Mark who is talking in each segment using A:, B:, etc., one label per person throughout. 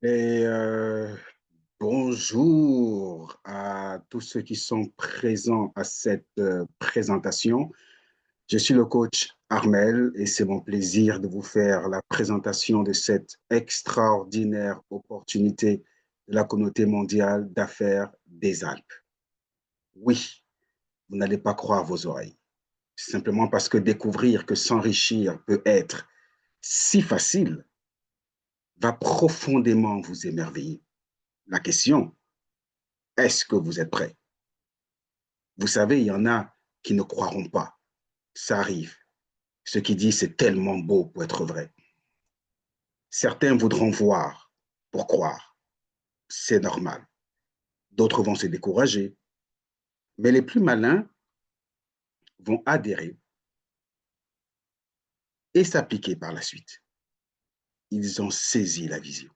A: Et bonjour à tous ceux qui sont présents à cette présentation. Je suis le coach Armel et c'est mon plaisir de vous faire la présentation de cette extraordinaire opportunité de la communauté mondiale d'affaires des Alpes. Oui, vous n'allez pas croire vos oreilles. Simplement parce que découvrir que s'enrichir peut être si facile va profondément vous émerveiller. La question, est-ce que vous êtes prêt? Vous savez, il y en a qui ne croiront pas. Ça arrive. Ce qui dit, c'est tellement beau pour être vrai. Certains voudront voir pour croire. C'est normal. D'autres vont se décourager. Mais les plus malins vont adhérer et s'appliquer par la suite. Ils ont saisi la vision.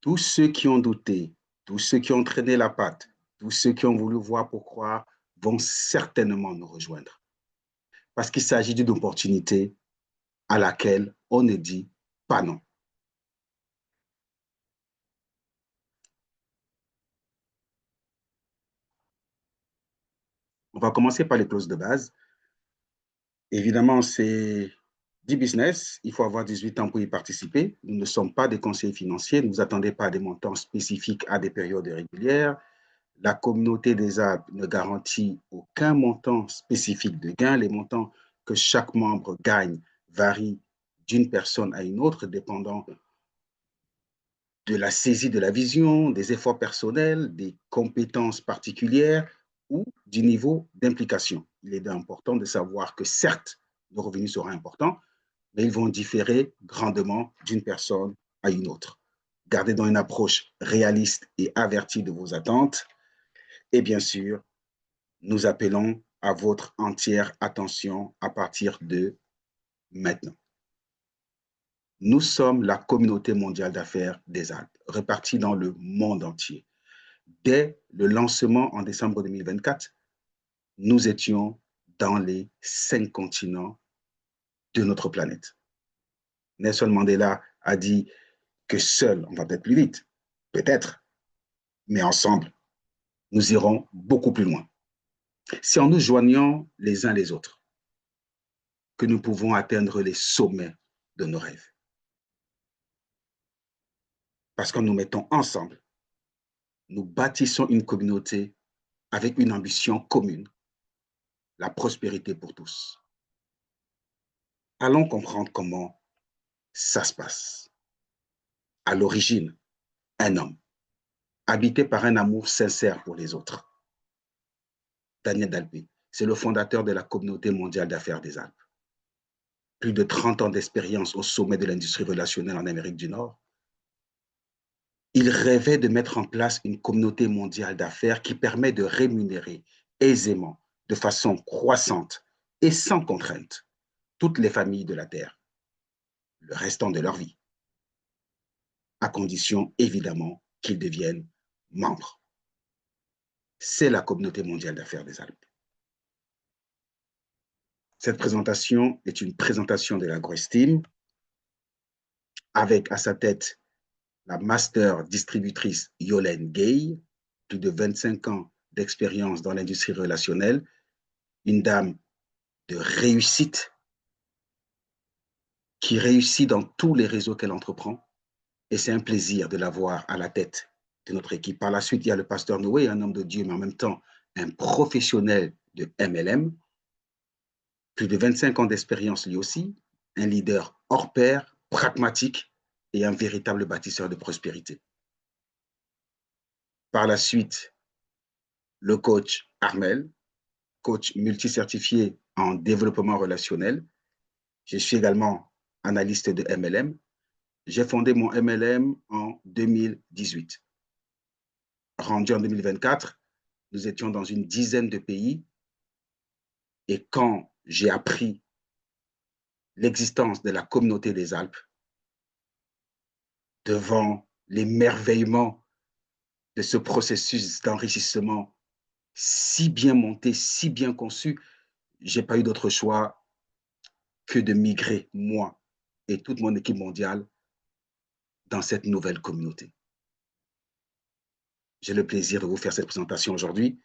A: Tous ceux qui ont douté, tous ceux qui ont traîné la patte, tous ceux qui ont voulu voir pour croire vont certainement nous rejoindre. Parce qu'il s'agit d'une opportunité à laquelle on ne dit pas non. On va commencer par les clauses de base. Évidemment, c'est du business. Il faut avoir 18 ans pour y participer. Nous ne sommes pas des conseillers financiers. Ne vous attendez pas à des montants spécifiques à des périodes régulières. La communauté des Alpes ne garantit aucun montant spécifique de gain. Les montants que chaque membre gagne varient d'une personne à une autre, dépendant de la saisie de la vision, des efforts personnels, des compétences particulières ou du niveau d'implication. Il est important de savoir que certes, nos revenus seront importants, mais ils vont différer grandement d'une personne à une autre. Gardez donc une approche réaliste et avertie de vos attentes. Et bien sûr, nous appelons à votre entière attention à partir de maintenant. Nous sommes la communauté mondiale d'affaires des Alpes, répartie dans le monde entier. Dès le lancement en décembre 2024, nous étions dans les 5 continents de notre planète. Nelson Mandela a dit que seul, on va peut-être plus vite, peut-être, mais ensemble, nous irons beaucoup plus loin. C'est en nous joignant les uns les autres que nous pouvons atteindre les sommets de nos rêves. Parce qu'en nous mettant ensemble, nous bâtissons une communauté avec une ambition commune, la prospérité pour tous. Allons comprendre comment ça se passe. À l'origine, un homme, habité par un amour sincère pour les autres. Daniel Dalpé, c'est le fondateur de la communauté mondiale d'affaires des Alpes. Plus de 30 ans d'expérience au sommet de l'industrie relationnelle en Amérique du Nord. Il rêvait de mettre en place une communauté mondiale d'affaires qui permet de rémunérer aisément, de façon croissante et sans contrainte, toutes les familles de la Terre, le restant de leur vie, à condition évidemment qu'ils deviennent membres. C'est la communauté mondiale d'affaires des Alpes. Cette présentation est une présentation de l'AgroEstime avec à sa tête la master distributrice Yolène Gay, plus de 25 ans d'expérience dans l'industrie relationnelle, une dame de réussite qui réussit dans tous les réseaux qu'elle entreprend. Et c'est un plaisir de l'avoir à la tête de notre équipe. Par la suite, il y a le pasteur Noé, un homme de Dieu, mais en même temps un professionnel de MLM. Plus de 25 ans d'expérience lui aussi, un leader hors pair, pragmatique et un véritable bâtisseur de prospérité. Par la suite, le coach Armel, coach multicertifié en développement relationnel. Je suis également analyste de MLM. J'ai fondé mon MLM en 2018. Rendu en 2024, nous étions dans une dizaine de pays. Et quand j'ai appris l'existence de la communauté des Alpes, devant l'émerveillement de ce processus d'enrichissement si bien monté, si bien conçu, je n'ai pas eu d'autre choix que de migrer, moi et toute mon équipe mondiale, dans cette nouvelle communauté. J'ai le plaisir de vous faire cette présentation aujourd'hui.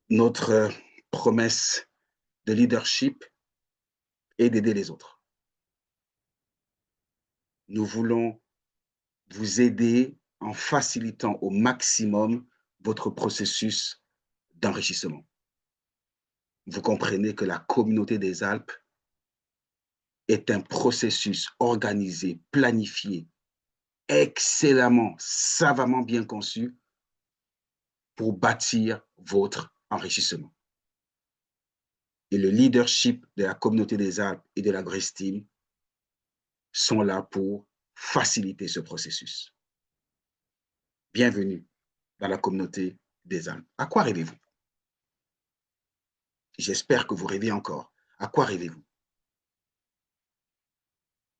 A: Notre promesse de leadership est d'aider les autres. Nous voulons vous aider en facilitant au maximum votre processus d'enrichissement. Vous comprenez que la communauté des Alpes est un processus organisé, planifié, excellemment, savamment bien conçu pour bâtir votre enrichissement. Et le leadership de la communauté des Alpes et de l'AgroEstime sont là pour faciliter ce processus. Bienvenue dans la communauté des Alpes. À quoi rêvez-vous? J'espère que vous rêvez encore. À quoi rêvez-vous?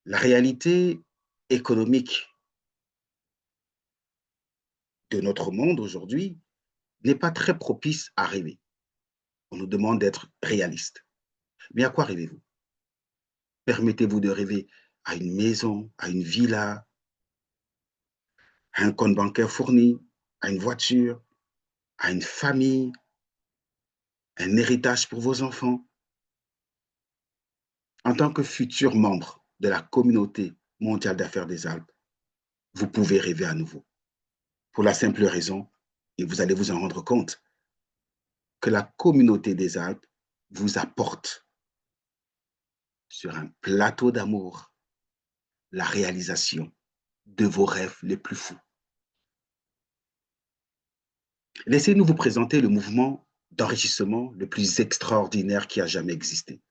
A: La réalité économique de notre monde aujourd'hui n'est pas très propice à rêver. On nous demande d'être réaliste. Mais à quoi rêvez-vous? Permettez-vous de rêver à une maison, à une villa, à un compte bancaire fourni, à une voiture, à une famille, un héritage pour vos enfants. En tant que futur membre de la communauté mondiale d'affaires des Alpes, vous pouvez rêver à nouveau. Pour la simple raison, et vous allez vous en rendre compte, que la communauté des Alpes vous apporte sur un plateau d'amour la réalisation de vos rêves les plus fous. Laissez-nous vous présenter le mouvement d'enrichissement le plus extraordinaire qui a jamais existé,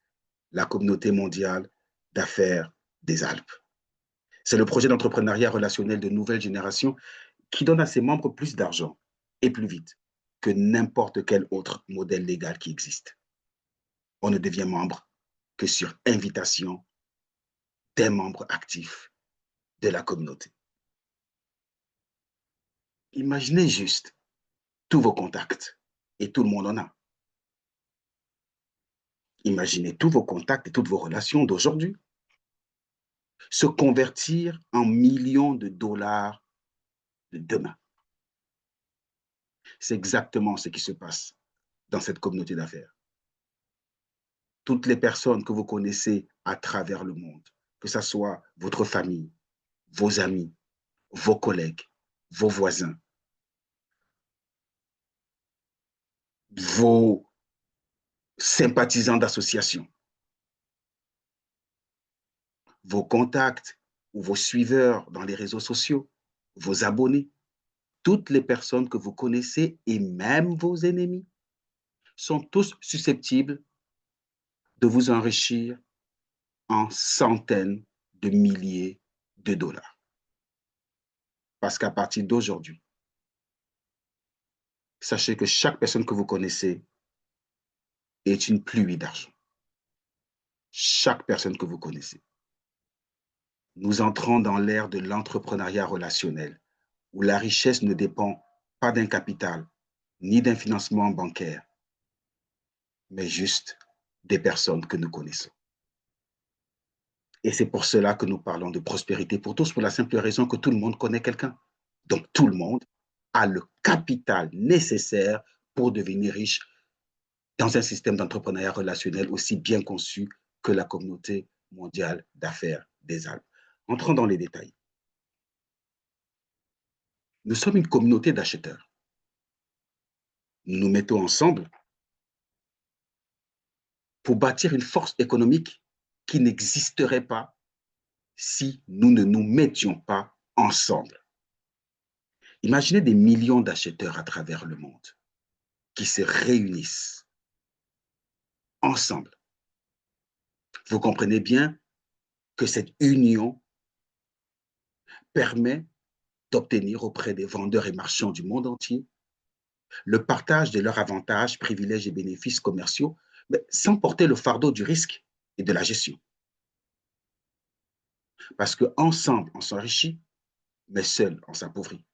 A: la communauté mondiale d'affaires des Alpes. C'est le projet d'entrepreneuriat relationnel de nouvelle génération qui donne à ses membres plus d'argent et plus vite que n'importe quel autre modèle légal qui existe. On ne devient membre que sur invitation des membres actifs de la communauté. Imaginez juste tous vos contacts, et tout le monde en a. Imaginez tous vos contacts et toutes vos relations d'aujourd'hui se convertir en millions de dollars de demain. C'est exactement ce qui se passe dans cette communauté d'affaires. Toutes les personnes que vous connaissez à travers le monde, que ce soit votre famille, vos amis, vos collègues, vos voisins, vos sympathisants d'associations, vos contacts ou vos suiveurs dans les réseaux sociaux, vos abonnés, toutes les personnes que vous connaissez et même vos ennemis sont tous susceptibles de vous enrichir en centaines de milliers de dollars. Parce qu'à partir d'aujourd'hui, sachez que chaque personne que vous connaissez est une pluie d'argent. Chaque personne que vous connaissez. Nous entrons dans l'ère de l'entrepreneuriat relationnel, où la richesse ne dépend pas d'un capital, ni d'un financement bancaire, mais juste des personnes que nous connaissons. Et c'est pour cela que nous parlons de prospérité pour tous, pour la simple raison que tout le monde connaît quelqu'un. Donc tout le monde a le capital nécessaire pour devenir riche dans un système d'entrepreneuriat relationnel aussi bien conçu que la communauté mondiale d'affaires des Alpes. Entrons dans les détails. Nous sommes une communauté d'acheteurs. Nous nous mettons ensemble pour bâtir une force économique qui n'existerait pas si nous ne nous mettions pas ensemble. Imaginez des millions d'acheteurs à travers le monde qui se réunissent ensemble. Vous comprenez bien que cette union permet d'obtenir auprès des vendeurs et marchands du monde entier le partage de leurs avantages, privilèges et bénéfices commerciaux, mais sans porter le fardeau du risque et de la gestion. Parce qu'ensemble, on s'enrichit, mais seul, on s'appauvrit.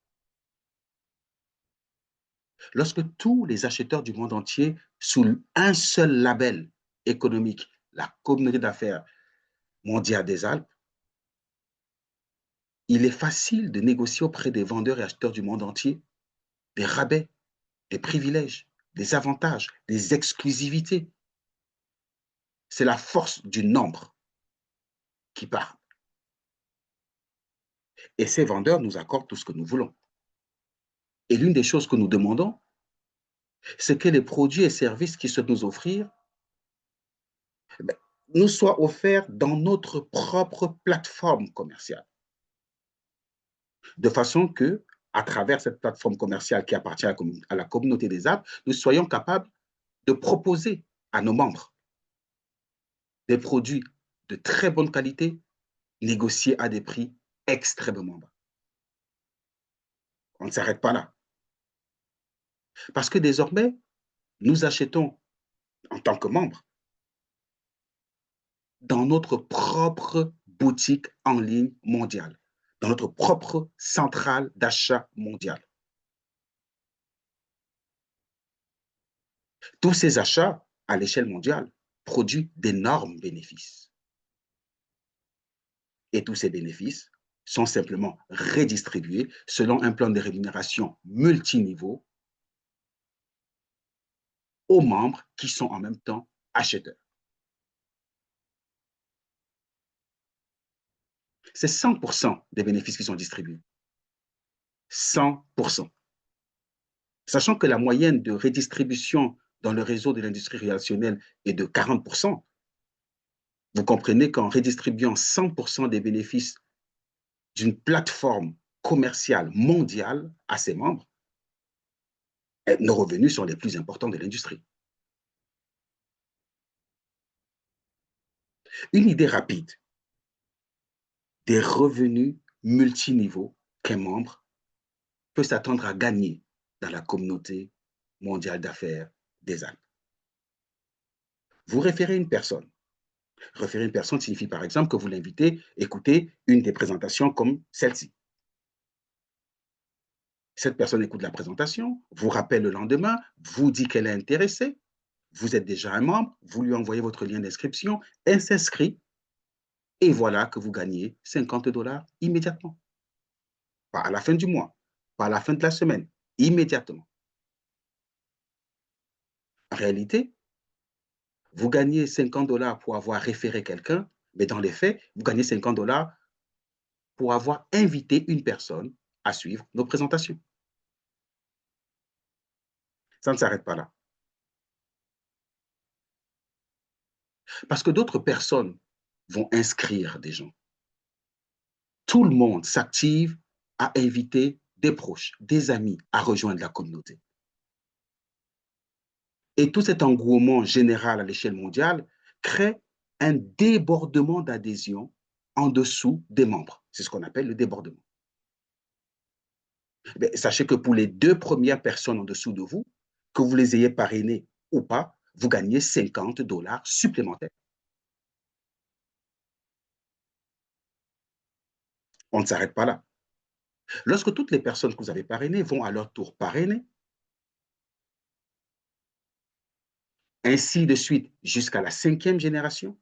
A: Lorsque tous les acheteurs du monde entier, sous un seul label économique, la communauté d'affaires mondiale des Alpes, il est facile de négocier auprès des vendeurs et acheteurs du monde entier des rabais, des privilèges, des avantages, des exclusivités. C'est la force du nombre qui parle. Et ces vendeurs nous accordent tout ce que nous voulons. Et l'une des choses que nous demandons, c'est que les produits et services qui souhaitent nous offrir ben, nous soient offerts dans notre propre plateforme commerciale. De façon que, à travers cette plateforme commerciale qui appartient à la communauté des apps, nous soyons capables de proposer à nos membres des produits de très bonne qualité, négociés à des prix extrêmement bas. On ne s'arrête pas là. Parce que désormais, nous achetons en tant que membres dans notre propre boutique en ligne mondiale, dans notre propre centrale d'achat mondiale. Tous ces achats à l'échelle mondiale produisent d'énormes bénéfices. Et tous ces bénéfices sont simplement redistribués selon un plan de rémunération multiniveau aux membres qui sont en même temps acheteurs. C'est 100% des bénéfices qui sont distribués. 100%. Sachant que la moyenne de redistribution dans le réseau de l'industrie relationnelle est de 40%, vous comprenez qu'en redistribuant 100% des bénéfices d'une plateforme commerciale mondiale à ses membres, nos revenus sont les plus importants de l'industrie. Une idée rapide des revenus multiniveaux qu'un membre peut s'attendre à gagner dans la communauté mondiale d'affaires des Alpes. Vous référez une personne. Référer une personne signifie par exemple que vous l'invitez à écouter une des présentations comme celle-ci. Cette personne écoute la présentation, vous rappelle le lendemain, vous dit qu'elle est intéressée, vous êtes déjà un membre, vous lui envoyez votre lien d'inscription, elle s'inscrit et voilà que vous gagnez 50 $ immédiatement. Pas à la fin du mois, pas à la fin de la semaine, immédiatement. En réalité, vous gagnez 50 $ pour avoir référé quelqu'un, mais dans les faits, vous gagnez 50 $ pour avoir invité une personne à suivre nos présentations. Ça ne s'arrête pas là. Parce que d'autres personnes vont inscrire des gens. Tout le monde s'active à inviter des proches, des amis à rejoindre la communauté. Et tout cet engouement général à l'échelle mondiale crée un débordement d'adhésion en dessous des membres. C'est ce qu'on appelle le débordement. Mais sachez que pour les 2 premières personnes en dessous de vous, que vous les ayez parrainées ou pas, vous gagnez 50 $ supplémentaires. On ne s'arrête pas là. Lorsque toutes les personnes que vous avez parrainées vont à leur tour parrainer, ainsi de suite jusqu'à la 5e génération,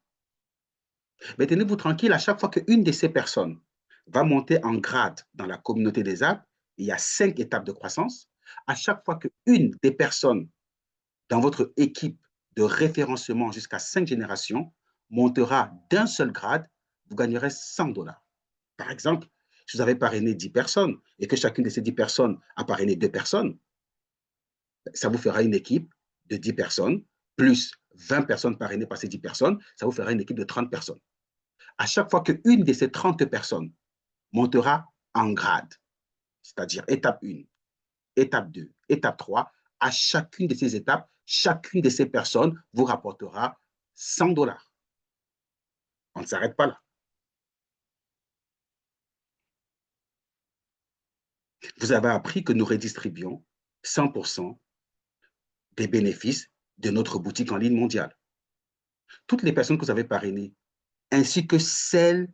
A: mais tenez-vous tranquille, à chaque fois qu'une de ces personnes va monter en grade dans la communauté des apps, il y a 5 étapes de croissance. À chaque fois qu'une des personnes dans votre équipe de référencement jusqu'à 5 générations montera d'un seul grade, vous gagnerez 100 $. Par exemple, si vous avez parrainé 10 personnes et que chacune de ces 10 personnes a parrainé 2 personnes, ça vous fera une équipe de 10 personnes, plus 20 personnes parrainées par ces 10 personnes, ça vous fera une équipe de 30 personnes. À chaque fois qu'une de ces 30 personnes montera en grade, c'est-à-dire étape 1, étape 2, étape 3, à chacune de ces étapes, chacune de ces personnes vous rapportera 100 $. On ne s'arrête pas là. Vous avez appris que nous redistribuons 100% des bénéfices de notre boutique en ligne mondiale. Toutes les personnes que vous avez parrainées, ainsi que celles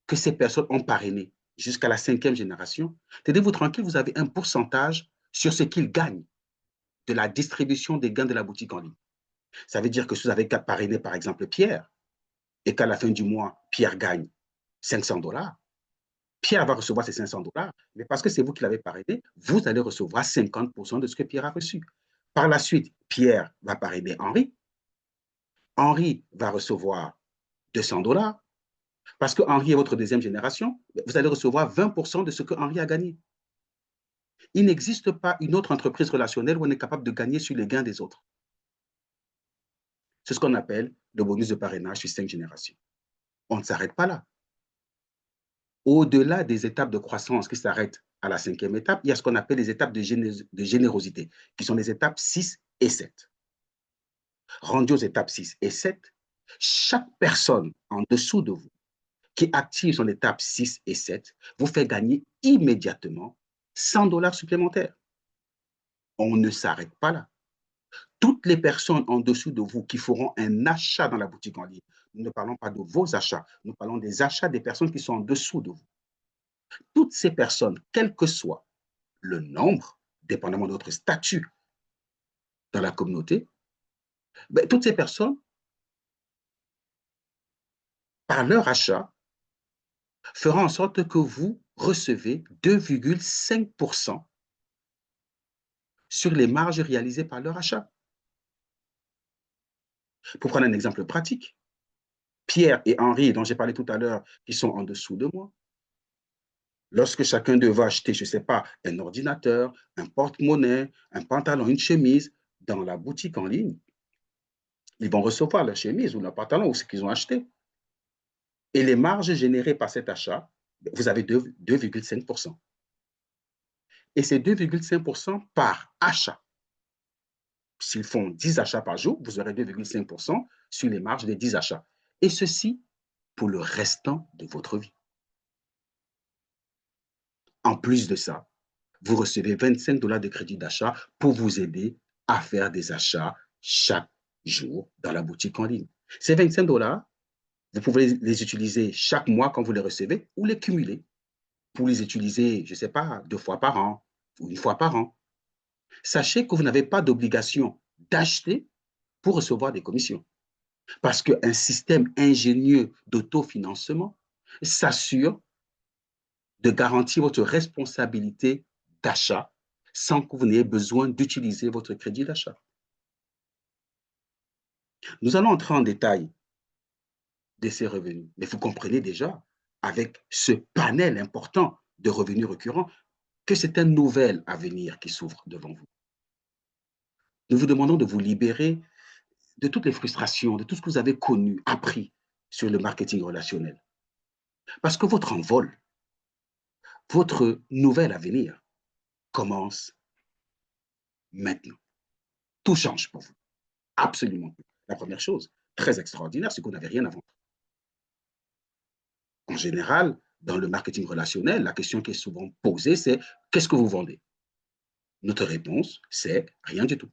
A: que ces personnes ont parrainées jusqu'à la 5e génération, tenez-vous tranquille, vous avez un pourcentage sur ce qu'ils gagnent de la distribution des gains de la boutique en ligne. Ça veut dire que si vous avez parrainé, par exemple, Pierre, et qu'à la fin du mois, Pierre gagne 500 $, Pierre va recevoir ses 500 $, mais parce que c'est vous qui l'avez parrainé, vous allez recevoir 50% de ce que Pierre a reçu. Par la suite, Pierre va parrainer Henri. Henri va recevoir 200 $. Parce que Henri est votre deuxième génération, vous allez recevoir 20% de ce que Henri a gagné. Il n'existe pas une autre entreprise relationnelle où on est capable de gagner sur les gains des autres. C'est ce qu'on appelle le bonus de parrainage sur 5 générations. On ne s'arrête pas là. Au-delà des étapes de croissance qui s'arrêtent à la 5e étape, il y a ce qu'on appelle les étapes de générosité, qui sont les étapes 6 et 7. Rendu aux étapes 6 et 7, chaque personne en dessous de vous qui active son étape 6 et 7 vous fait gagner immédiatement 100 $ supplémentaires. On ne s'arrête pas là. Toutes les personnes en dessous de vous qui feront un achat dans la boutique en ligne, nous ne parlons pas de vos achats, nous parlons des achats des personnes qui sont en dessous de vous. Toutes ces personnes, quel que soit le nombre, dépendamment de votre statut dans la communauté, ben, toutes ces personnes, par leur achat, feront en sorte que vous recevez 2,5% sur les marges réalisées par leur achat. Pour prendre un exemple pratique, Pierre et Henri, dont j'ai parlé tout à l'heure, qui sont en dessous de moi, lorsque chacun d'eux va acheter, je ne sais pas, un ordinateur, un porte-monnaie, un pantalon, une chemise, dans la boutique en ligne, ils vont recevoir leur chemise ou leur pantalon ou ce qu'ils ont acheté. Et les marges générées par cet achat, vous avez 2,5%. Et c'est 2,5% par achat. S'ils font 10 achats par jour, vous aurez 2,5% sur les marges des 10 achats. Et ceci pour le restant de votre vie. En plus de ça, vous recevez 25 $ de crédit d'achat pour vous aider à faire des achats chaque jour dans la boutique en ligne. Ces 25 $, vous pouvez les utiliser chaque mois quand vous les recevez ou les cumuler pour les utiliser, je ne sais pas, 2 fois par an ou 1 fois par an. Sachez que vous n'avez pas d'obligation d'acheter pour recevoir des commissions. Parce qu'un système ingénieux d'autofinancement s'assure de garantir votre responsabilité d'achat sans que vous n'ayez besoin d'utiliser votre crédit d'achat. Nous allons entrer en détail de ces revenus, mais vous comprenez déjà, avec ce panel important de revenus récurrents, que c'est un nouvel avenir qui s'ouvre devant vous. Nous vous demandons de vous libérer de toutes les frustrations, de tout ce que vous avez connu, appris sur le marketing relationnel. Parce que votre envol, votre nouvel avenir commence maintenant. Tout change pour vous. Absolument tout. La première chose, très extraordinaire, c'est que vous n'avez rien à vendre. En général, dans le marketing relationnel, la question qui est souvent posée, c'est qu'est-ce que vous vendez? Notre réponse, c'est rien du tout.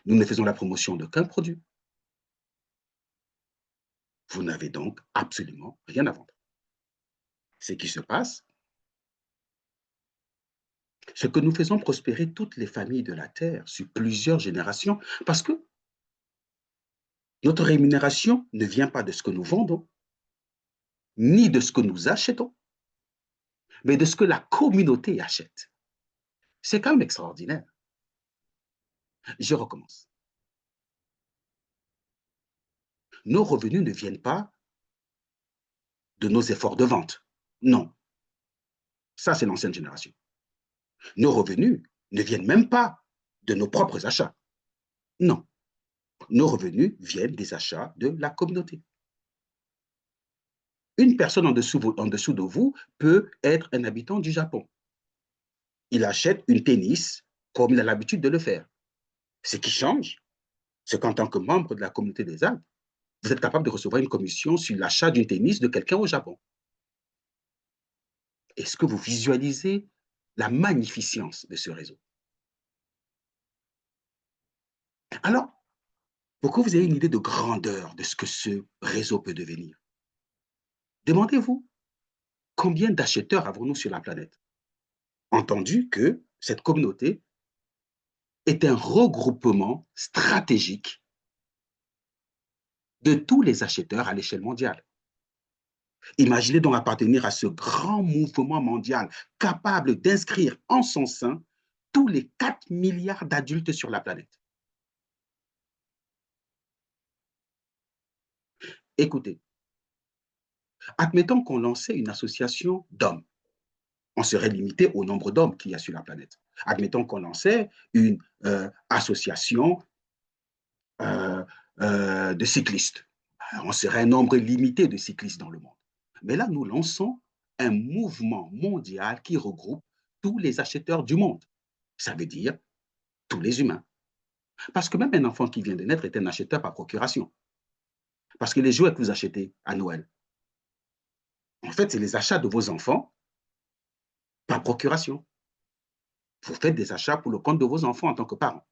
A: Nous ne faisons la promotion d'aucun produit. Vous n'avez donc absolument rien à vendre. Ce qui se passe, c'est que nous faisons prospérer toutes les familles de la Terre sur plusieurs générations parce que notre rémunération ne vient pas de ce que nous vendons, ni de ce que nous achetons, mais de ce que la communauté achète. C'est quand même extraordinaire. Je recommence. Nos revenus ne viennent pas de nos efforts de vente. Non. Ça, c'est l'ancienne génération. Nos revenus ne viennent même pas de nos propres achats. Non. Nos revenus viennent des achats de la communauté. Une personne en dessous de vous peut être un habitant du Japon. Il achète une tennis comme il a l'habitude de le faire. Ce qui change, c'est qu'en tant que membre de la communauté des Alpes, vous êtes capable de recevoir une commission sur l'achat d'une tennis de quelqu'un au Japon. Est-ce que vous visualisez la magnificence de ce réseau? Alors, pour que vous ayez une idée de grandeur de ce que ce réseau peut devenir, demandez-vous, combien d'acheteurs avons-nous sur la planète? Entendu que cette communauté est un regroupement stratégique de tous les acheteurs à l'échelle mondiale. Imaginez donc appartenir à ce grand mouvement mondial capable d'inscrire en son sein tous les 4 milliards d'adultes sur la planète. Écoutez, admettons qu'on lançait une association d'hommes. On serait limité au nombre d'hommes qu'il y a sur la planète. Admettons qu'on lançait une association euh, de cyclistes. On serait un nombre limité de cyclistes dans le monde. Mais là, nous lançons un mouvement mondial qui regroupe tous les acheteurs du monde. Ça veut dire tous les humains. Parce que même un enfant qui vient de naître est un acheteur par procuration. Parce que les jouets que vous achetez à Noël, en fait, c'est les achats de vos enfants par procuration. Vous faites des achats pour le compte de vos enfants en tant que parents.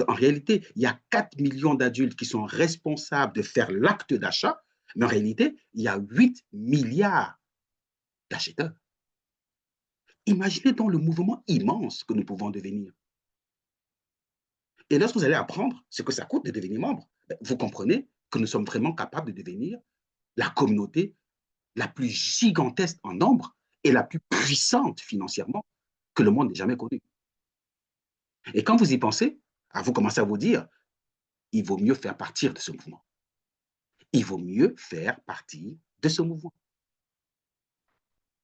A: En réalité, il y a 4 millions d'adultes qui sont responsables de faire l'acte d'achat, mais en réalité, il y a 8 milliards d'acheteurs. Imaginez donc le mouvement immense que nous pouvons devenir. Et lorsque vous allez apprendre ce que ça coûte de devenir membre, vous comprenez que nous sommes vraiment capables de devenir la communauté la plus gigantesque en nombre et la plus puissante financièrement que le monde n'ait jamais connue. Et quand vous y pensez, vous commencez à vous dire, il vaut mieux faire partie de ce mouvement. Il vaut mieux faire partie de ce mouvement.